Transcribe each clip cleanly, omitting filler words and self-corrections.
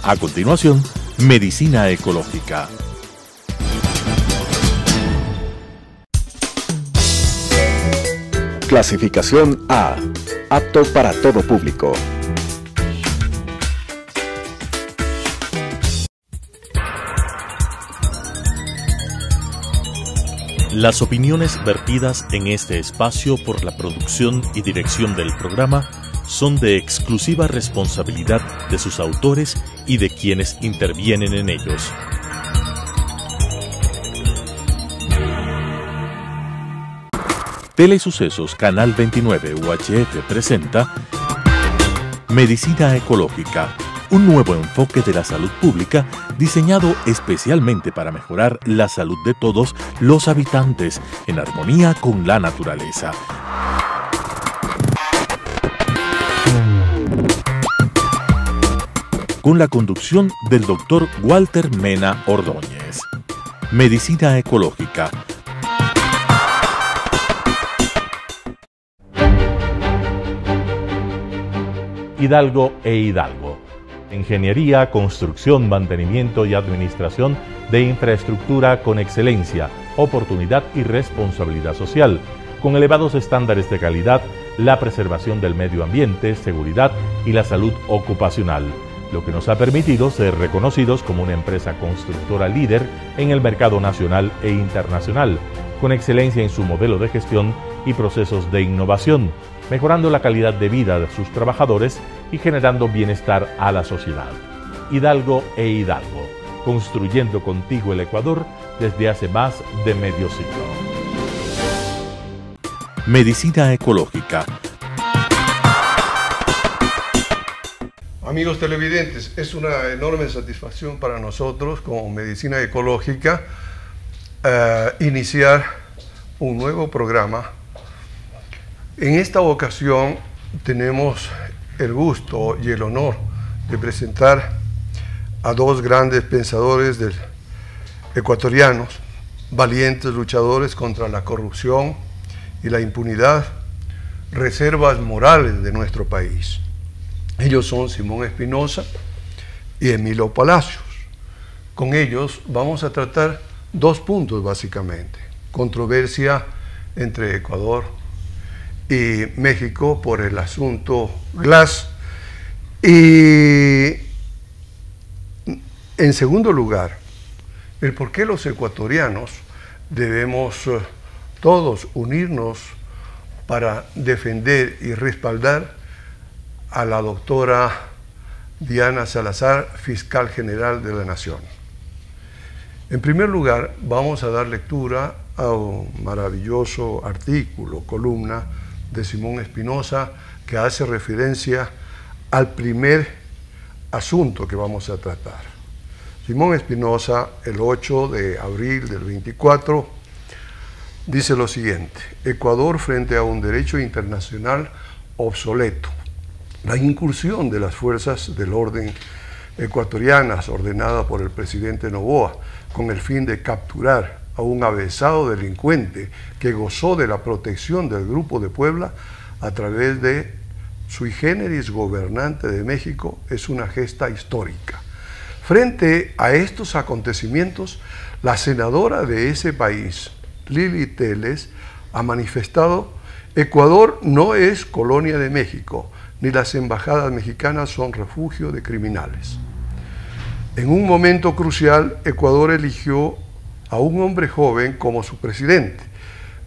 A continuación, Medicina Ecológica. Clasificación A. Apto para todo público. Las opiniones vertidas en este espacio por la producción y dirección del programa son de exclusiva responsabilidad de sus autores y de quienes intervienen en ellos. Telesucesos Canal 29 UHF presenta Medicina Ecológica, un nuevo enfoque de la salud pública diseñado especialmente para mejorar la salud de todos los habitantes en armonía con la naturaleza. Con la conducción del Dr. Walter Mena Ordóñez. Medicina Ecológica. Hidalgo e Hidalgo. Ingeniería, construcción, mantenimiento y administración de infraestructura con excelencia, oportunidad y responsabilidad social, con elevados estándares de calidad, la preservación del medio ambiente, seguridad y la salud ocupacional, lo que nos ha permitido ser reconocidos como una empresa constructora líder en el mercado nacional e internacional, con excelencia en su modelo de gestión y procesos de innovación, mejorando la calidad de vida de sus trabajadores y generando bienestar a la sociedad. Hidalgo e Hidalgo, construyendo contigo el Ecuador desde hace más de medio siglo. Medicina Ecológica. Amigos televidentes, es una enorme satisfacción para nosotros como Medicina Ecológica iniciar un nuevo programa. En esta ocasión tenemos el gusto y el honor de presentar a dos grandes pensadores ecuatorianos, valientes luchadores contra la corrupción y la impunidad, reservas morales de nuestro país. Ellos son Simón Espinosa y Emilio Palacios. Con ellos vamos a tratar dos puntos básicamente: controversia entre Ecuador y México por el asunto Glass, y en segundo lugar, el por qué los ecuatorianos debemos todos unirnos para defender y respaldar a la doctora Diana Salazar, fiscal general de la Nación. En primer lugar, vamos a dar lectura a un maravilloso artículo, columna de Simón Espinosa, que hace referencia al primer asunto que vamos a tratar. Simón Espinosa, el 8 de abril del 24, dice lo siguiente: Ecuador frente a un derecho internacional obsoleto. La incursión de las fuerzas del orden ecuatorianas ordenada por el presidente Noboa con el fin de capturar a un avesado delincuente que gozó de la protección del Grupo de Puebla a través de sui generis gobernante de México es una gesta histórica. Frente a estos acontecimientos, la senadora de ese país, Lili Telles, ha manifestado: Ecuador no es colonia de México, ni las embajadas mexicanas son refugio de criminales. En un momento crucial, Ecuador eligió a un hombre joven como su presidente,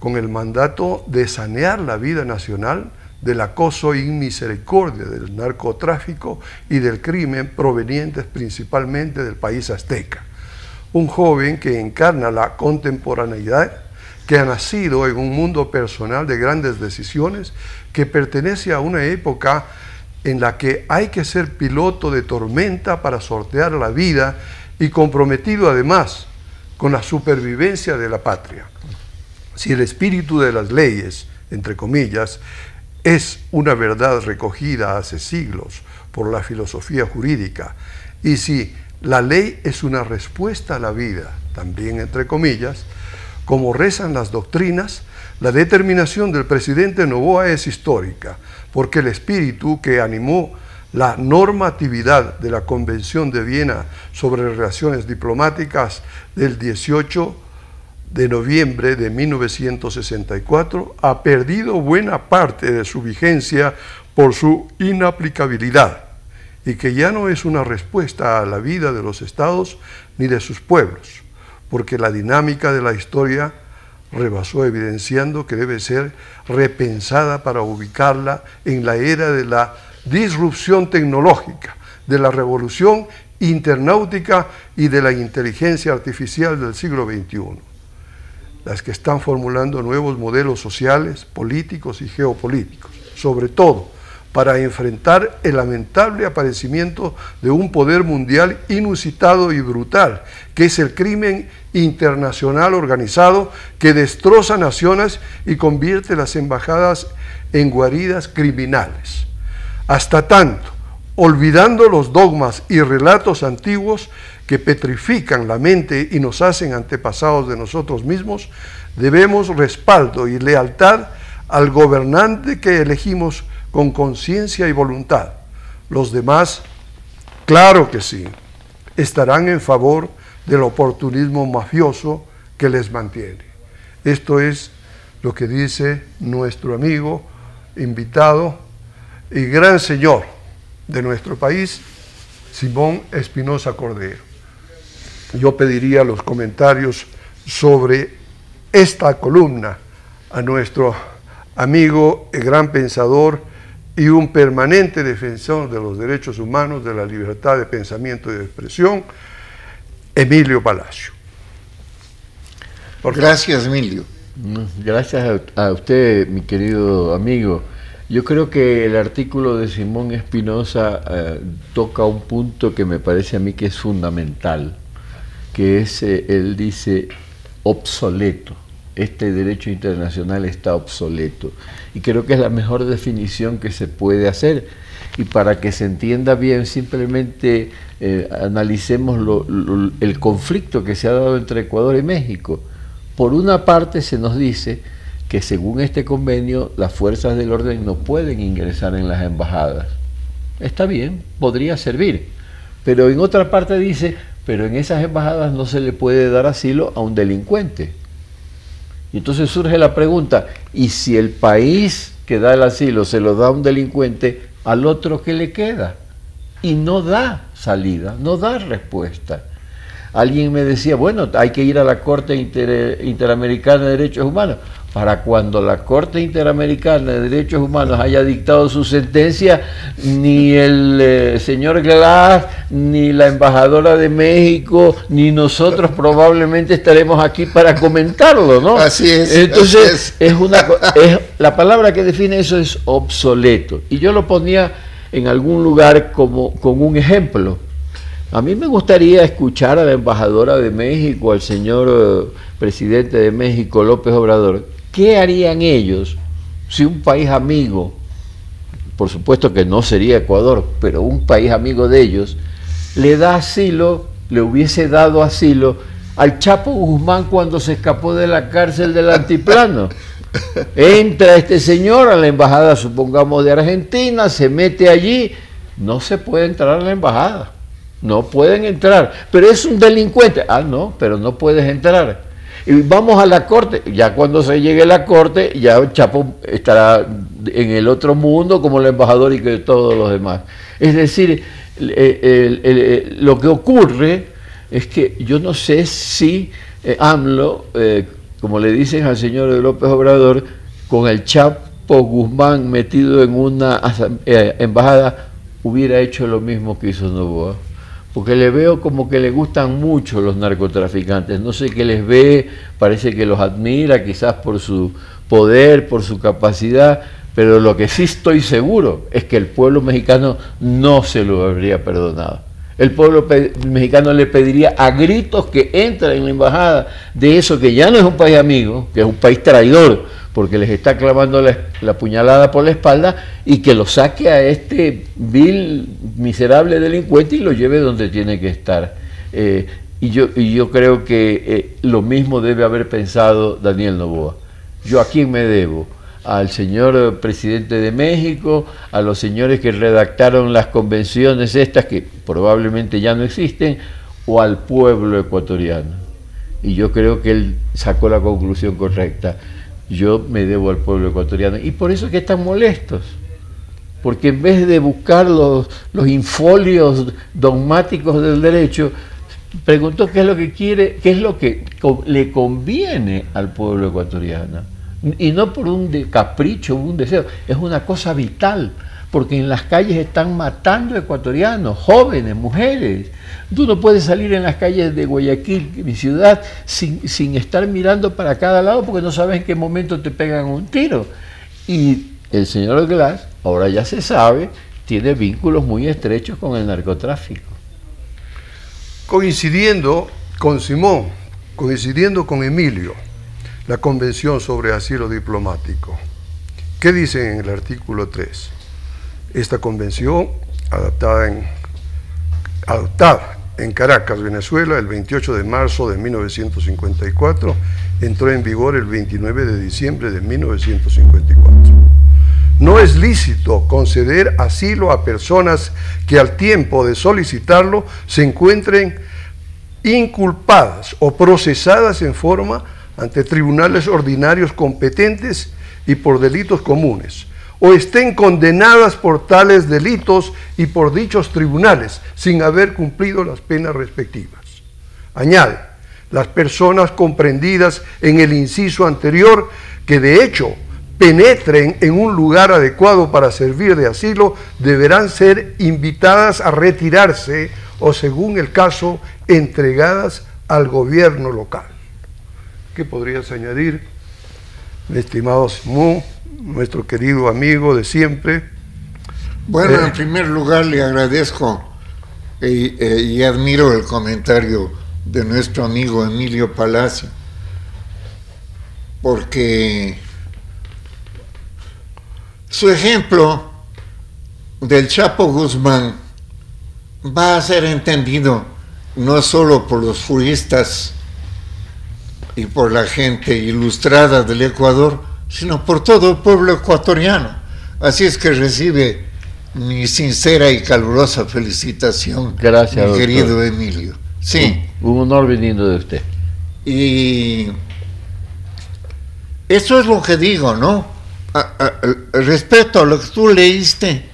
con el mandato de sanear la vida nacional del acoso y misericordia del narcotráfico y del crimen provenientes principalmente del país azteca. Un joven que encarna la contemporaneidad, que ha nacido en un mundo personal de grandes decisiones, que pertenece a una época en la que hay que ser piloto de tormenta para sortear la vida y comprometido además con la supervivencia de la patria. Si el espíritu de las leyes, entre comillas, es una verdad recogida hace siglos por la filosofía jurídica, y si la ley es una respuesta a la vida, también entre comillas, como rezan las doctrinas, la determinación del presidente Noboa es histórica, porque el espíritu que animó la normatividad de la Convención de Viena sobre Relaciones Diplomáticas del 18 de noviembre de 1964 ha perdido buena parte de su vigencia por su inaplicabilidad y que ya no es una respuesta a la vida de los estados ni de sus pueblos, porque la dinámica de la historia rebasó, evidenciando que debe ser repensada para ubicarla en la era de la disrupción tecnológica, de la revolución internáutica y de la inteligencia artificial del siglo XXI, las que están formulando nuevos modelos sociales, políticos y geopolíticos, sobre todo para enfrentar el lamentable aparecimiento de un poder mundial inusitado y brutal, que es el crimen internacional organizado que destroza naciones y convierte las embajadas en guaridas criminales. Hasta tanto, olvidando los dogmas y relatos antiguos que petrifican la mente y nos hacen antepasados de nosotros mismos, debemos respaldo y lealtad al gobernante que elegimos con conciencia y voluntad. Los demás, claro que sí, estarán en favor del oportunismo mafioso que les mantiene. Esto es lo que dice nuestro amigo, invitado y gran señor de nuestro país, Simón Espinosa Cordero. Yo pediría los comentarios sobre esta columna a nuestro amigo y gran pensador y un permanente defensor de los derechos humanos, de la libertad de pensamiento y de expresión, Emilio Palacio. Gracias, Emilio. Gracias a usted, mi querido amigo. Yo creo que el artículo de Simón Espinosa toca un punto que me parece a mí que es fundamental, que es, él dice, obsoleto. Este derecho internacional está obsoleto. Y creo que es la mejor definición que se puede hacer. Y para que se entienda bien, simplemente analicemos el conflicto que se ha dado entre Ecuador y México. Por una parte se nos dice que según este convenio las fuerzas del orden no pueden ingresar en las embajadas. Está bien, podría servir. Pero en otra parte dice, pero en esas embajadas no se le puede dar asilo a un delincuente. Y entonces surge la pregunta, ¿y si el país que da el asilo se lo da a un delincuente, al otro qué le queda? Y no da salida, no da respuesta. Alguien me decía, bueno, hay que ir a la Corte Interamericana de Derechos Humanos. Para cuando la Corte Interamericana de Derechos Humanos haya dictado su sentencia, ni el señor Glass, ni la embajadora de México, ni nosotros probablemente estaremos aquí para comentarlo, ¿no? Así es. Entonces, la palabra que define eso es obsoleto. Y yo lo ponía en algún lugar como con un ejemplo. A mí me gustaría escuchar a la embajadora de México, al señor presidente de México, López Obrador. ¿Qué harían ellos si un país amigo, por supuesto que no sería Ecuador, pero un país amigo de ellos, le da asilo, le hubiese dado asilo al Chapo Guzmán cuando se escapó de la cárcel del Altiplano? Entra este señor a la embajada, supongamos, de Argentina, se mete allí, no se puede entrar a la embajada. No pueden entrar, pero es un delincuente. Ah, no, pero no puedes entrar. Y vamos a la corte. Ya cuando se llegue a la corte, ya el Chapo estará en el otro mundo como el embajador y que todos los demás. Es decir, lo que ocurre es que yo no sé si AMLO, como le dicen al señor López Obrador, con el Chapo Guzmán metido en una embajada, hubiera hecho lo mismo que hizo Noboa. Porque le veo como que le gustan mucho los narcotraficantes, no sé qué les ve, parece que los admira quizás por su poder, por su capacidad, pero lo que sí estoy seguro es que el pueblo mexicano no se lo habría perdonado. El pueblo mexicano le pediría a gritos que entre en la embajada de eso que ya no es un país amigo, que es un país traidor, porque les está clavando la puñalada por la espalda, y que lo saque a este vil, miserable delincuente y lo lleve donde tiene que estar. Y yo creo que lo mismo debe haber pensado Daniel Noboa. ¿Yo a quién me debo? al señor presidente de México, a los señores que redactaron las convenciones estas, que probablemente ya no existen, o al pueblo ecuatoriano. Y yo creo que él sacó la conclusión correcta. Yo me debo al pueblo ecuatoriano. Y por eso es que están molestos. Porque en vez de buscar los infolios dogmáticos del derecho, preguntó qué es lo que quiere, qué es lo que le conviene al pueblo ecuatoriano. Y no por un capricho, un deseo, es una cosa vital, porque en las calles están matando ecuatorianos, jóvenes, mujeres. Tú no puedes salir en las calles de Guayaquil, mi ciudad, sin estar mirando para cada lado, porque no sabes en qué momento te pegan un tiro. Y el señor Glass, ahora ya se sabe, tiene vínculos muy estrechos con el narcotráfico. Coincidiendo con Simón, coincidiendo con Emilio, la Convención sobre Asilo Diplomático. ¿Qué dice en el artículo 3? Esta convención, adaptada en Caracas, Venezuela, el 28 de marzo de 1954, entró en vigor el 29 de diciembre de 1954. No es lícito conceder asilo a personas que al tiempo de solicitarlo se encuentren inculpadas o procesadas en forma ante tribunales ordinarios competentes y por delitos comunes, o estén condenadas por tales delitos y por dichos tribunales sin haber cumplido las penas respectivas. Añade, las personas comprendidas en el inciso anterior que de hecho penetren en un lugar adecuado para servir de asilo deberán ser invitadas a retirarse o, según el caso, entregadas al gobierno local. ¿Qué podrías añadir, mi estimado Simón, nuestro querido amigo de siempre? Bueno, en primer lugar le agradezco y admiro el comentario de nuestro amigo Emilio Palacio, porque su ejemplo del Chapo Guzmán va a ser entendido no solo por los juristas y por la gente ilustrada del Ecuador, sino por todo el pueblo ecuatoriano. Así es que recibe mi sincera y calurosa felicitación. Gracias, mi doctor. querido Emilio. Sí. Un honor viniendo de usted. Y eso es lo que digo, ¿no? Respecto a lo que tú leíste,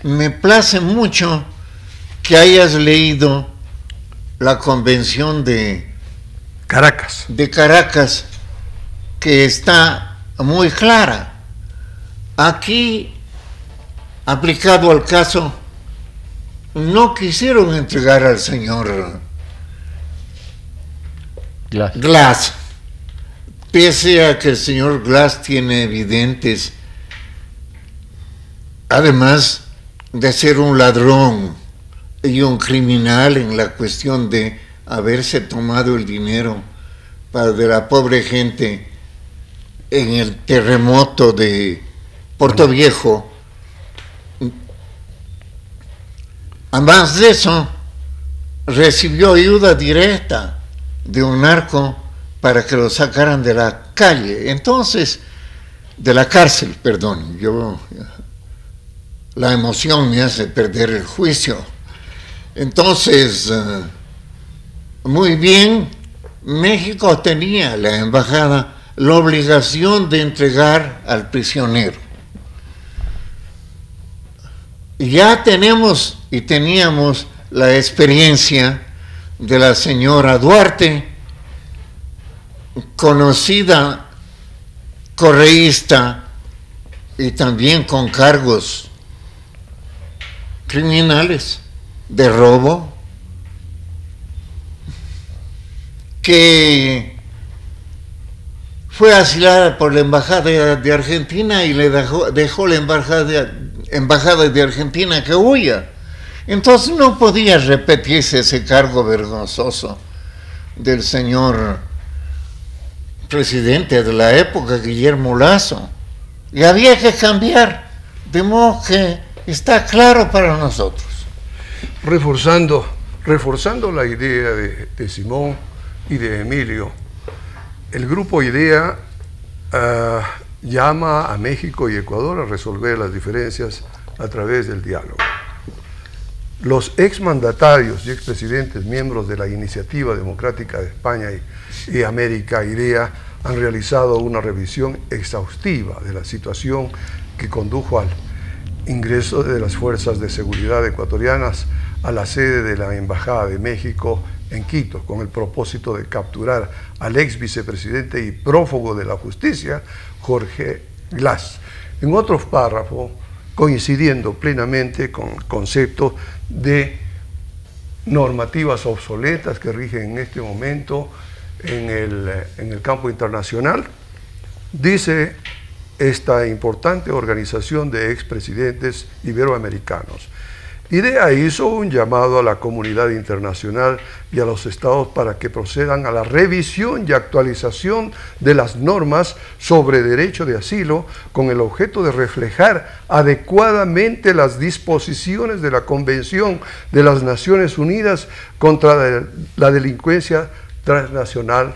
me place mucho que hayas leído la Convención de Caracas, que está muy clara. Aquí, aplicado al caso, no quisieron entregar al señor Glass, pese a que el señor Glass tiene evidentes, además de ser un ladrón y un criminal en la cuestión de haberse tomado el dinero de la pobre gente en el terremoto de Puerto Viejo. Además de eso, recibió ayuda directa de un narco para que lo sacaran de la calle. Entonces, de la cárcel, perdón. La emoción me hace perder el juicio. Entonces, muy bien, México tenía, la embajada, la obligación de entregar al prisionero. Ya tenemos y teníamos la experiencia de la señora Duarte, conocida correísta y también con cargos criminales de robo, que fue asilada por la embajada de Argentina y le dejó la embajada de Argentina que huya. Entonces no podía repetirse ese cargo vergonzoso del señor presidente de la época, Guillermo Lasso, y había que cambiar, de modo que está claro para nosotros. Reforzando la idea de Simón y de Emilio, el grupo IDEA llama a México y Ecuador a resolver las diferencias a través del diálogo. Los exmandatarios y expresidentes, miembros de la Iniciativa Democrática de España y América, IDEA, han realizado una revisión exhaustiva de la situación que condujo al ingreso de las fuerzas de seguridad ecuatorianas a la sede de la Embajada de México en Quito, con el propósito de capturar al ex vicepresidente y prófugo de la justicia, Jorge Glass. En otro párrafo, coincidiendo plenamente con el concepto de normativas obsoletas que rigen en este momento en el campo internacional, dice esta importante organización de expresidentes iberoamericanos: IDEA hizo un llamado a la comunidad internacional y a los estados para que procedan a la revisión y actualización de las normas sobre derecho de asilo con el objeto de reflejar adecuadamente las disposiciones de la Convención de las Naciones Unidas contra la delincuencia transnacional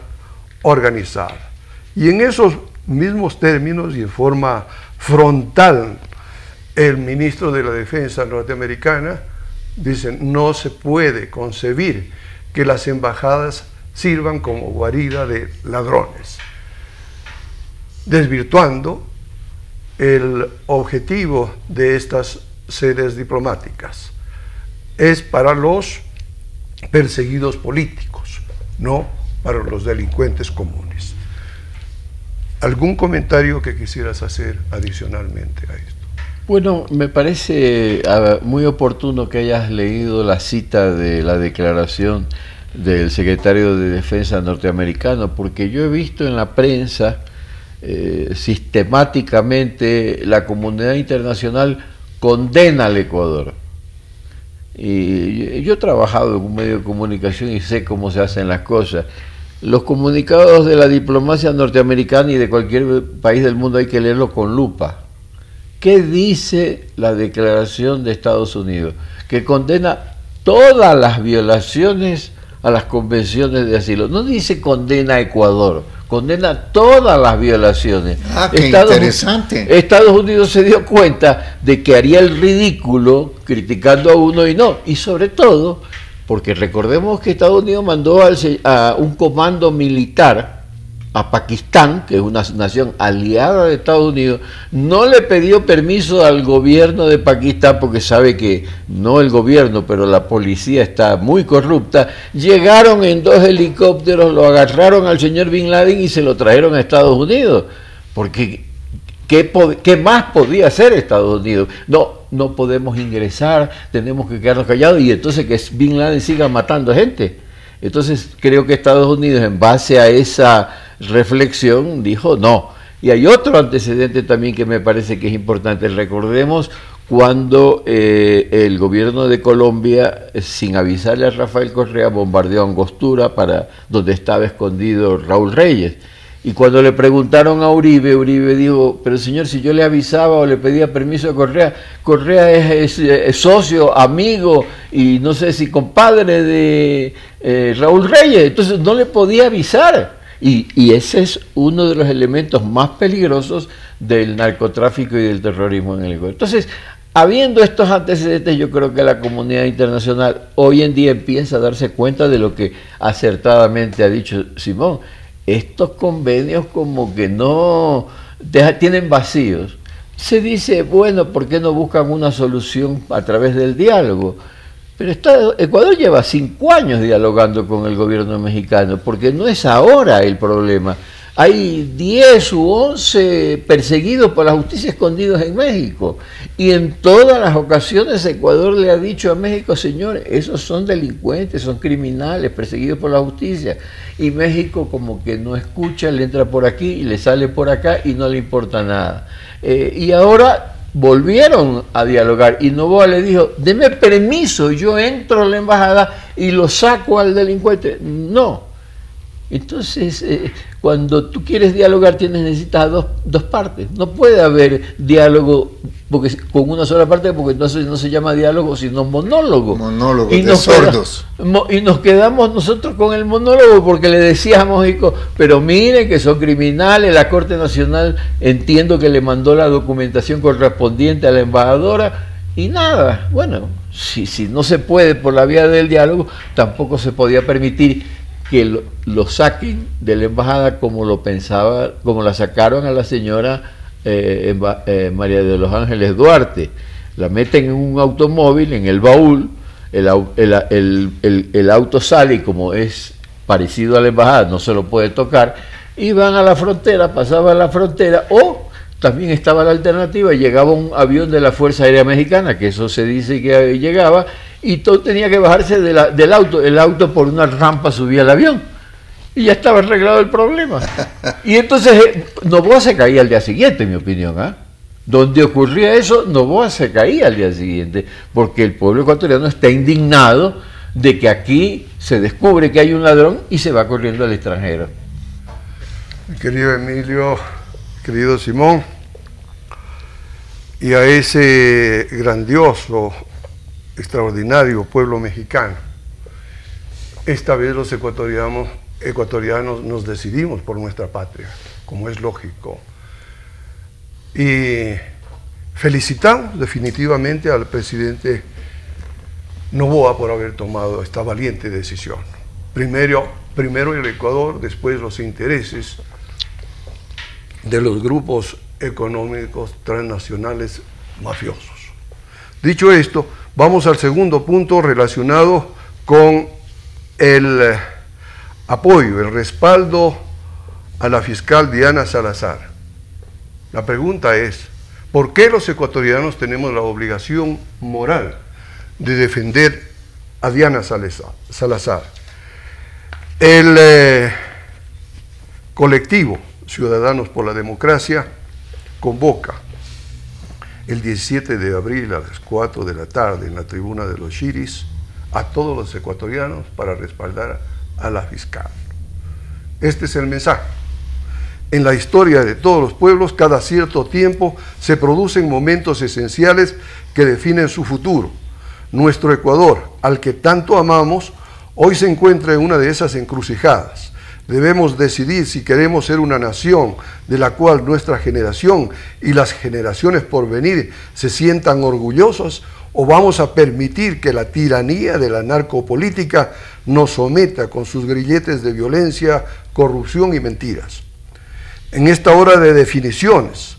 organizada. Y en esos mismos términos y en forma frontal, el ministro de la Defensa norteamericana dice: no se puede concebir que las embajadas sirvan como guarida de ladrones, desvirtuando el objetivo de estas sedes diplomáticas. Es para los perseguidos políticos, no para los delincuentes comunes. ¿Algún comentario que quisieras hacer adicionalmente a esto? Bueno, me parece muy oportuno que hayas leído la cita de la declaración del secretario de Defensa norteamericano, porque yo he visto en la prensa sistemáticamente la comunidad internacional condena al Ecuador. Y yo he trabajado en un medio de comunicación y sé cómo se hacen las cosas. Los comunicados de la diplomacia norteamericana y de cualquier país del mundo hay que leerlo con lupa. ¿Qué dice la declaración de Estados Unidos? Que condena todas las violaciones a las convenciones de asilo. No dice condena a Ecuador, condena todas las violaciones. Ah, qué interesante. Estados Unidos se dio cuenta de que haría el ridículo criticando a uno y no. Y sobre todo, porque recordemos que Estados Unidos mandó a un comando militar a Pakistán, que es una nación aliada de Estados Unidos, no le pidió permiso al gobierno de Pakistán porque sabe que no el gobierno, pero la policía está muy corrupta. Llegaron en 2 helicópteros, lo agarraron al señor Bin Laden y se lo trajeron a Estados Unidos, porque ¿qué más podía hacer Estados Unidos? No podemos ingresar, tenemos que quedarnos callados y entonces que Bin Laden siga matando gente. Entonces creo que Estados Unidos, en base a esa reflexión, dijo no. Y hay otro antecedente también que me parece que es importante. Recordemos cuando el gobierno de Colombia, sin avisarle a Rafael Correa, bombardeó Angostura, donde estaba escondido Raúl Reyes. Y cuando le preguntaron a Uribe, Uribe dijo: pero señor, si yo le avisaba o le pedía permiso a Correa, Correa es socio, amigo y no sé si compadre de Raúl Reyes, entonces no le podía avisar. Y ese es uno de los elementos más peligrosos del narcotráfico y del terrorismo en el Ecuador. Entonces, habiendo estos antecedentes, yo creo que la comunidad internacional hoy en día empieza a darse cuenta de lo que acertadamente ha dicho Simón. Estos convenios como que no tienen vacíos. Se dice, bueno, ¿por qué no buscan una solución a través del diálogo? Pero Ecuador lleva 5 años dialogando con el gobierno mexicano, porque no es ahora el problema. Hay 10 u 11 perseguidos por la justicia escondidos en México. Y en todas las ocasiones Ecuador le ha dicho a México: señores, esos son delincuentes, son criminales, perseguidos por la justicia. Y México como que no escucha, le entra por aquí y le sale por acá y no le importa nada. Y ahora volvieron a dialogar y Noboa le dijo: deme permiso, yo entro a la embajada y lo saco al delincuente. No. Entonces, cuando tú quieres dialogar, necesitas dos partes. No puede haber diálogo con una sola parte, porque entonces no se llama diálogo, sino monólogo. Monólogo de sordos. Y nos quedamos nosotros con el monólogo, porque le decíamos, pero miren que son criminales, la Corte Nacional entiendo que le mandó la documentación correspondiente a la embajadora, y nada. Bueno, si no se puede por la vía del diálogo, tampoco se podía permitir que lo saquen de la embajada como lo pensaba, como la sacaron a la señora María de los Ángeles Duarte. La meten en un automóvil, en el baúl, el auto sale y como es parecido a la embajada, no se lo puede tocar, y van a la frontera, pasaban la frontera, o también estaba la alternativa, llegaba un avión de la Fuerza Aérea Mexicana, que eso se dice que llegaba, y todo tenía que bajarse del auto. El auto por una rampa subía al avión y ya estaba arreglado el problema. Y entonces Noboa se caía al día siguiente, en mi opinión. Donde ocurría eso, Noboa se caía al día siguiente, porque el pueblo ecuatoriano está indignado de que aquí se descubre que hay un ladrón y se va corriendo al extranjero. Querido Emilio, querido Simón, y a ese grandioso, extraordinario pueblo mexicano, esta vez los ecuatorianos nos decidimos por nuestra patria, como es lógico, y felicitamos definitivamente al presidente Noboa por haber tomado esta valiente decisión. Primero el Ecuador, después los intereses de los grupos económicos transnacionales mafiosos. Dicho esto, vamos al segundo punto relacionado con el apoyo, el respaldo a la fiscal Diana Salazar. La pregunta es, ¿por qué los ecuatorianos tenemos la obligación moral de defender a Diana Salazar? El colectivo Ciudadanos por la Democracia convoca el 17 de abril a las 4 de la tarde en la tribuna de los Chiris a todos los ecuatorianos para respaldar a la fiscal. Este es el mensaje. En la historia de todos los pueblos, cada cierto tiempo se producen momentos esenciales que definen su futuro. Nuestro Ecuador, al que tanto amamos, hoy se encuentra en una de esas encrucijadas. Debemos decidir si queremos ser una nación de la cual nuestra generación y las generaciones por venir se sientan orgullosos, o vamos a permitir que la tiranía de la narcopolítica nos someta con sus grilletes de violencia, corrupción y mentiras. En esta hora de definiciones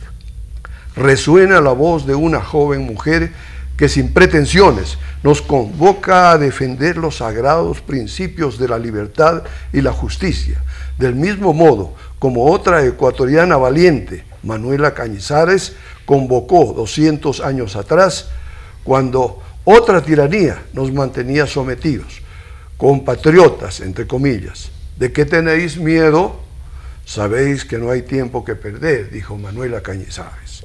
resuena la voz de una joven mujer que sin pretensiones nos convoca a defender los sagrados principios de la libertad y la justicia, del mismo modo como otra ecuatoriana valiente, Manuela Cañizares, convocó 200 años atrás, cuando otra tiranía nos mantenía sometidos. Compatriotas, entre comillas, ¿de qué tenéis miedo? Sabéis que no hay tiempo que perder, dijo Manuela Cañizares.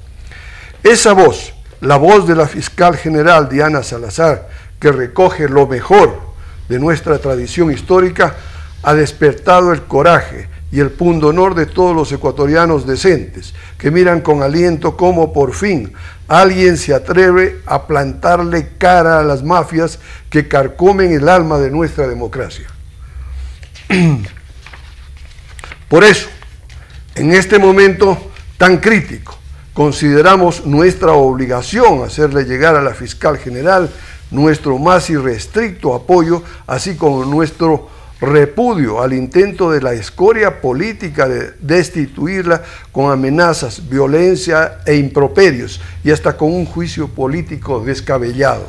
Esa voz, la voz de la fiscal general Diana Salazar, que recoge lo mejor de nuestra tradición histórica, ha despertado el coraje y el pundonor de todos los ecuatorianos decentes, que miran con aliento cómo por fin alguien se atreve a plantarle cara a las mafias que carcomen el alma de nuestra democracia. Por eso, en este momento tan crítico, consideramos nuestra obligación hacerle llegar a la fiscal general nuestro más irrestricto apoyo, así como nuestro repudio al intento de la escoria política de destituirla con amenazas, violencia e improperios, y hasta con un juicio político descabellado.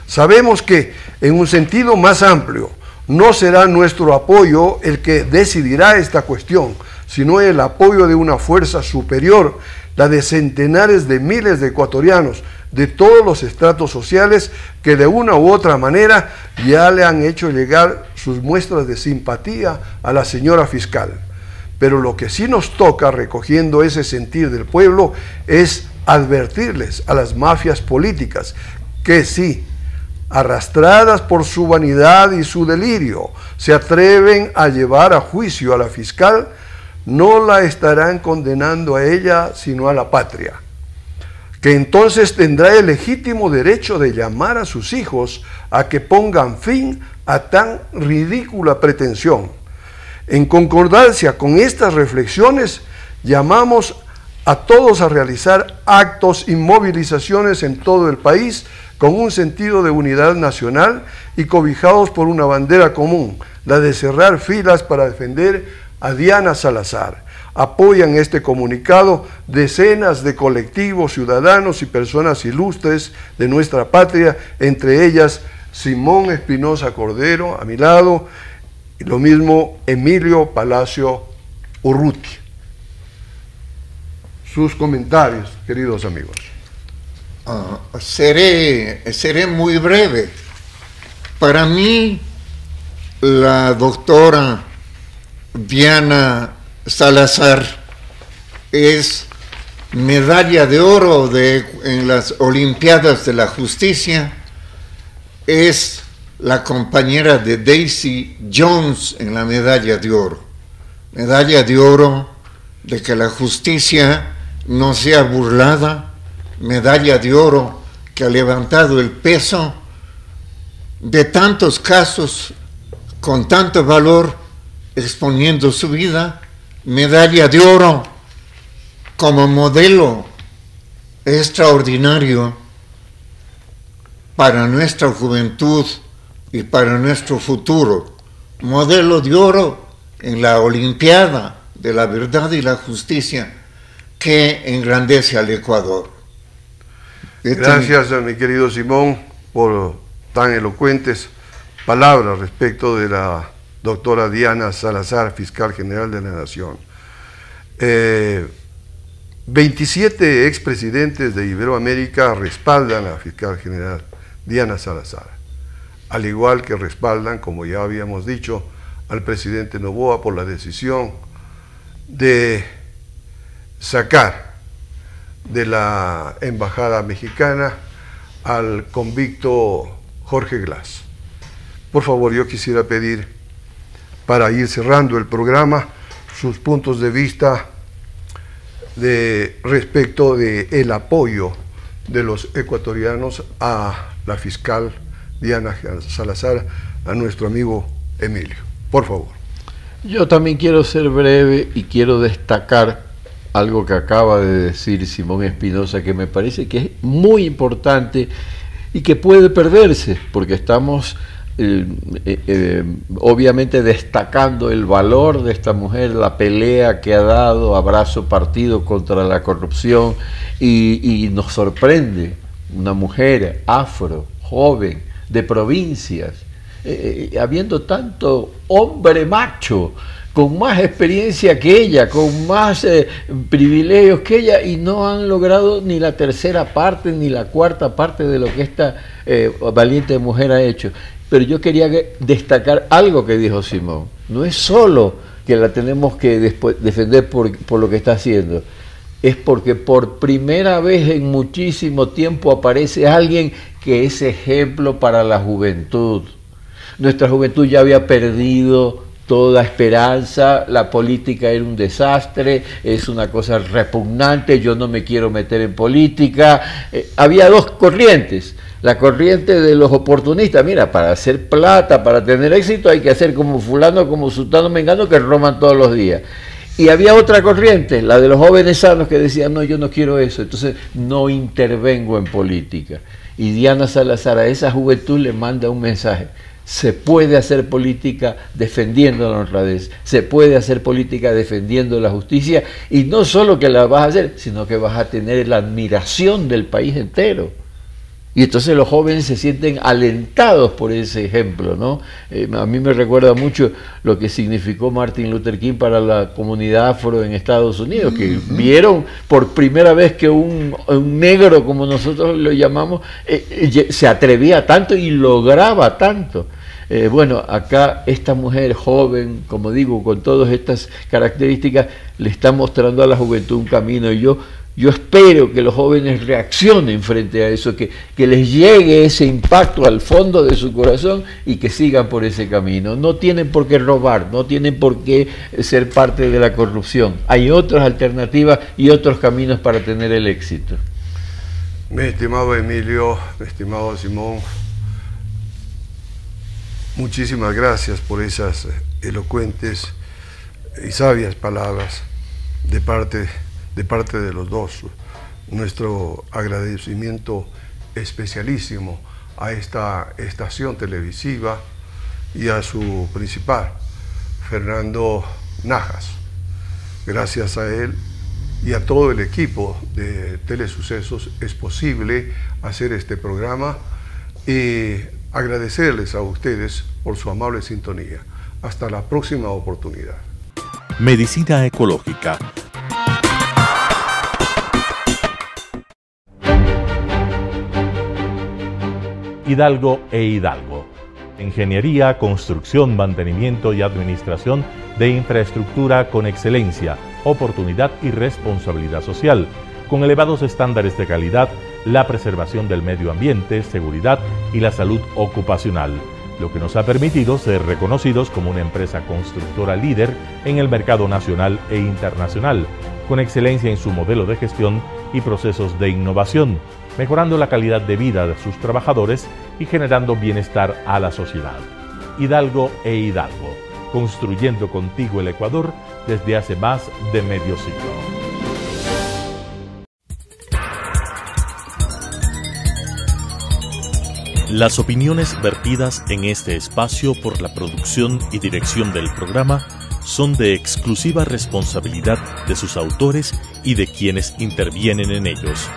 Sabemos que, en un sentido más amplio, no será nuestro apoyo el que decidirá esta cuestión, sino el apoyo de una fuerza superior, la de centenares de miles de ecuatorianos de todos los estratos sociales que de una u otra manera ya le han hecho llegar sus muestras de simpatía a la señora fiscal. Pero lo que sí nos toca, recogiendo ese sentir del pueblo, es advertirles a las mafias políticas que si arrastradas por su vanidad y su delirio, se atreven a llevar a juicio a la fiscal, no la estarán condenando a ella, sino a la patria, que entonces tendrá el legítimo derecho de llamar a sus hijos a que pongan fin a tan ridícula pretensión. En concordancia con estas reflexiones, llamamos a todos a realizar actos y movilizaciones en todo el país con un sentido de unidad nacional y cobijados por una bandera común, la de cerrar filas para defender a Diana Salazar. Apoyan este comunicado decenas de colectivos, ciudadanos y personas ilustres de nuestra patria, entre ellas Simón Espinosa Cordero, a mi lado, y lo mismo Emilio Palacio Urruti. Sus comentarios, queridos amigos. Seré muy breve. Para mí, la doctora Diana Salazar es medalla de oro en las Olimpiadas de la Justicia, es la compañera de Daisy Jones en la medalla de oro de que la justicia no sea burlada, medalla de oro que ha levantado el peso de tantos casos con tanto valor, exponiendo su vida, medalla de oro como modelo extraordinario para nuestra juventud y para nuestro futuro, modelo de oro en la Olimpiada de la Verdad y la Justicia que engrandece al Ecuador. Gracias a mi querido Simón por tan elocuentes palabras respecto de la doctora Diana Salazar, fiscal general de la Nación. 27 expresidentes de Iberoamérica respaldan a la fiscal general Diana Salazar, al igual que respaldan, como ya habíamos dicho, al presidente Noboa por la decisión de sacar de la embajada mexicana al convicto Jorge Glass. Por favor, yo quisiera pedir, para ir cerrando el programa, sus puntos de vista respecto del apoyo de los ecuatorianos a la fiscal Diana Salazar, a nuestro amigo Emilio. Por favor. Yo también quiero ser breve y quiero destacar algo que acaba de decir Simón Espinosa, que me parece que es muy importante y que puede perderse, porque estamos obviamente destacando el valor de esta mujer, la pelea que ha dado a brazo partido contra la corrupción, y nos sorprende una mujer afro, joven, de provincias, habiendo tanto hombre macho con más experiencia que ella, con más privilegios que ella, y no han logrado ni la tercera parte ni la cuarta parte de lo que esta valiente mujer ha hecho. Pero yo quería destacar algo que dijo Simón. No es solo que la tenemos que defender por lo que está haciendo, es porque por primera vez en muchísimo tiempo aparece alguien que es ejemplo para la juventud. Nuestra juventud ya había perdido toda esperanza, la política era un desastre, es una cosa repugnante, yo no me quiero meter en política. Había dos corrientes. La corriente de los oportunistas, mira, para hacer plata, para tener éxito hay que hacer como fulano, como sultano mengano, que roban todos los días. Y había otra corriente, la de los jóvenes sanos, que decían, no, yo no quiero eso, entonces no intervengo en política. Y Diana Salazar a esa juventud le manda un mensaje: se puede hacer política defendiendo la honradez, se puede hacer política defendiendo la justicia, y no solo que la vas a hacer, sino que vas a tener la admiración del país entero. Y entonces los jóvenes se sienten alentados por ese ejemplo, ¿no? A mí me recuerda mucho lo que significó Martin Luther King para la comunidad afro en Estados Unidos, que vieron por primera vez que un negro, como nosotros lo llamamos, se atrevía tanto y lograba tanto. Bueno, acá esta mujer joven, como digo, con todas estas características, le está mostrando a la juventud un camino, y yo Yo espero que los jóvenes reaccionen frente a eso, que les llegue ese impacto al fondo de su corazón y que sigan por ese camino. No tienen por qué robar, no tienen por qué ser parte de la corrupción. Hay otras alternativas y otros caminos para tener el éxito. Mi estimado Emilio, mi estimado Simón, muchísimas gracias por esas elocuentes y sabias palabras de parte de los dos. Nuestro agradecimiento especialísimo a esta estación televisiva y a su principal, Fernando Najas. Gracias a él y a todo el equipo de Telesucesos es posible hacer este programa y agradecerles a ustedes por su amable sintonía. Hasta la próxima oportunidad. Medicina ecológica. Hidalgo e Hidalgo. Ingeniería, construcción, mantenimiento y administración de infraestructura con excelencia, oportunidad y responsabilidad social, con elevados estándares de calidad, la preservación del medio ambiente, seguridad y la salud ocupacional, lo que nos ha permitido ser reconocidos como una empresa constructora líder en el mercado nacional e internacional, con excelencia en su modelo de gestión y procesos de innovación, mejorando la calidad de vida de sus trabajadores y generando bienestar a la sociedad. Hidalgo e Hidalgo, construyendo contigo el Ecuador desde hace más de medio siglo. Las opiniones vertidas en este espacio por la producción y dirección del programa son de exclusiva responsabilidad de sus autores y de quienes intervienen en ellos.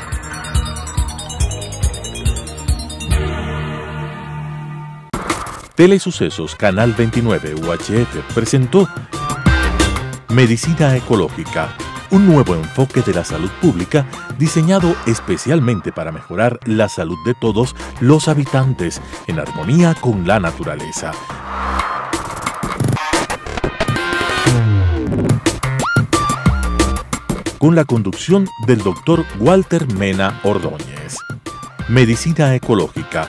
Telesucesos Canal 29 UHF presentó Medicina Ecológica, un nuevo enfoque de la salud pública diseñado especialmente para mejorar la salud de todos los habitantes en armonía con la naturaleza. Con la conducción del Dr. Walter Mena Ordóñez. Medicina Ecológica,